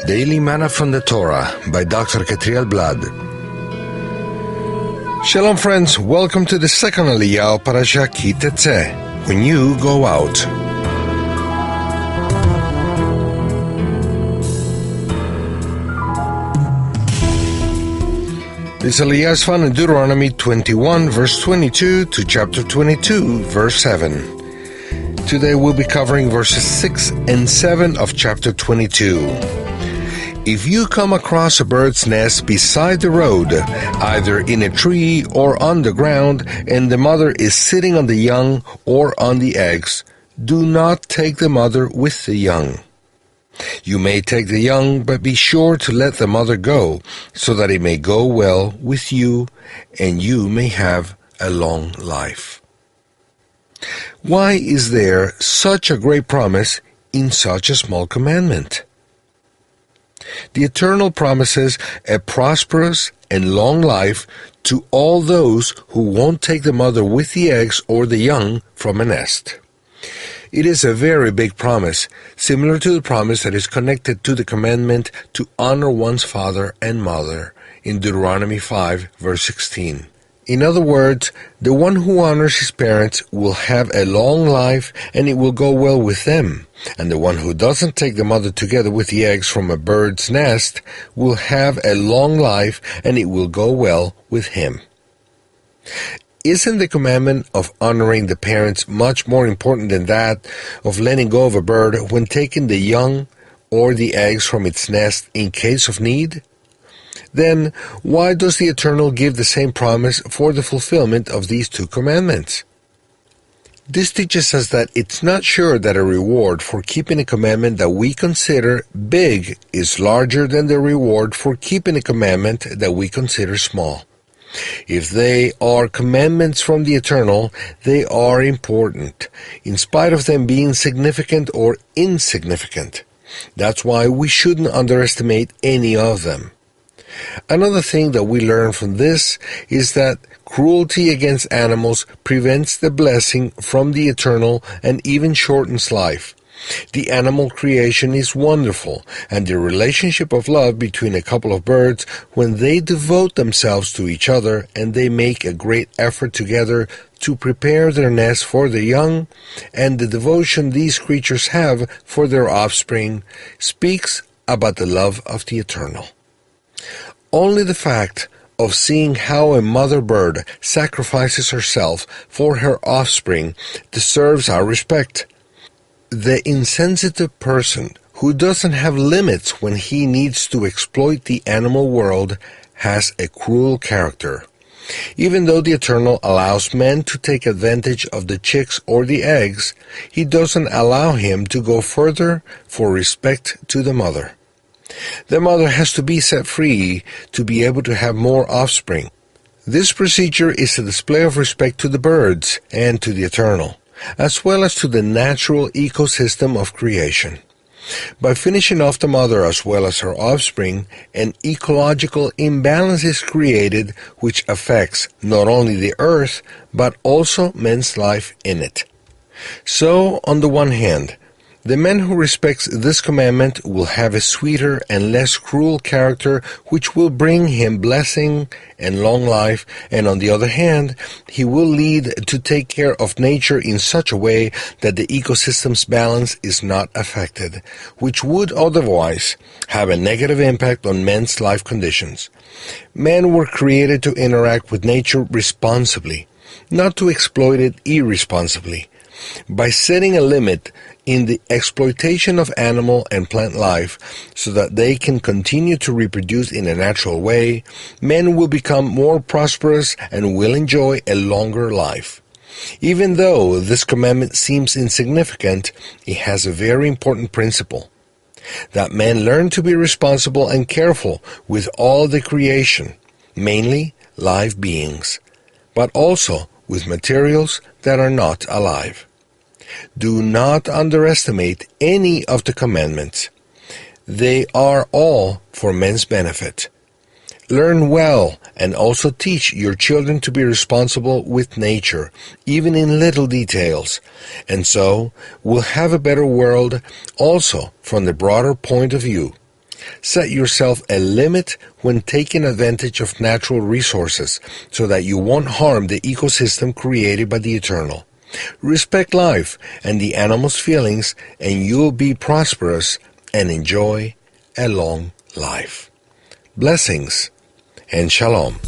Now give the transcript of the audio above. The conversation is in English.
Daily Manna from the Torah by Dr. Ketriel Blad. Shalom friends, welcome to the second Aliyah of Parasha Tetzeh, when you go out. This Aliyah is found in Deuteronomy 21 verse 22 to chapter 22 verse 7. Today we'll be covering verses 6 and 7 of chapter 22. If you come across a bird's nest beside the road, either in a tree or on the ground, and the mother is sitting on the young or on the eggs, do not take the mother with the young. You may take the young, but be sure to let the mother go, so that it may go well with you, and you may have a long life. Why is there such a great promise in such a small commandment? The Eternal promises a prosperous and long life to all those who won't take the mother with the eggs or the young from a nest. It is a very big promise, similar to the promise that is connected to the commandment to honor one's father and mother in Deuteronomy 5, verse 16. In other words, the one who honors his parents will have a long life and it will go well with them, and the one who doesn't take the mother together with the eggs from a bird's nest will have a long life and it will go well with him. Isn't the commandment of honoring the parents much more important than that of letting go of a bird when taking the young or the eggs from its nest in case of need? Then, why does the Eternal give the same promise for the fulfillment of these two commandments? This teaches us that it's not sure that a reward for keeping a commandment that we consider big is larger than the reward for keeping a commandment that we consider small. If they are commandments from the Eternal, they are important, in spite of them being significant or insignificant. That's why we shouldn't underestimate any of them. Another thing that we learn from this is that cruelty against animals prevents the blessing from the Eternal and even shortens life. The animal creation is wonderful, and the relationship of love between a couple of birds, when they devote themselves to each other and they make a great effort together to prepare their nest for the young, and the devotion these creatures have for their offspring, speaks about the love of the Eternal. Only the fact of seeing how a mother bird sacrifices herself for her offspring deserves our respect. The insensitive person who doesn't have limits when he needs to exploit the animal world has a cruel character. Even though the Eternal allows men to take advantage of the chicks or the eggs, he doesn't allow him to go further for respect to the mother. The mother has to be set free to be able to have more offspring. This procedure is a display of respect to the birds and to the Eternal, as well as to the natural ecosystem of creation. By finishing off the mother as well as her offspring, an ecological imbalance is created which affects not only the earth, but also man's life in it. So, on the one hand, the man who respects this commandment will have a sweeter and less cruel character which will bring him blessing and long life, and on the other hand, he will lead to take care of nature in such a way that the ecosystem's balance is not affected, which would otherwise have a negative impact on men's life conditions. Men were created to interact with nature responsibly, not to exploit it irresponsibly. By setting a limit in the exploitation of animal and plant life so that they can continue to reproduce in a natural way, men will become more prosperous and will enjoy a longer life. Even though this commandment seems insignificant, it has a very important principle: that men learn to be responsible and careful with all the creation, mainly live beings, but also with materials that are not alive. Do not underestimate any of the commandments. They are all for men's benefit. Learn well and also teach your children to be responsible with nature, even in little details, and so we'll have a better world also from the broader point of view. Set yourself a limit when taking advantage of natural resources so that you won't harm the ecosystem created by the Eternal. Respect life and the animal's feelings, and you'll be prosperous and enjoy a long life. Blessings and shalom.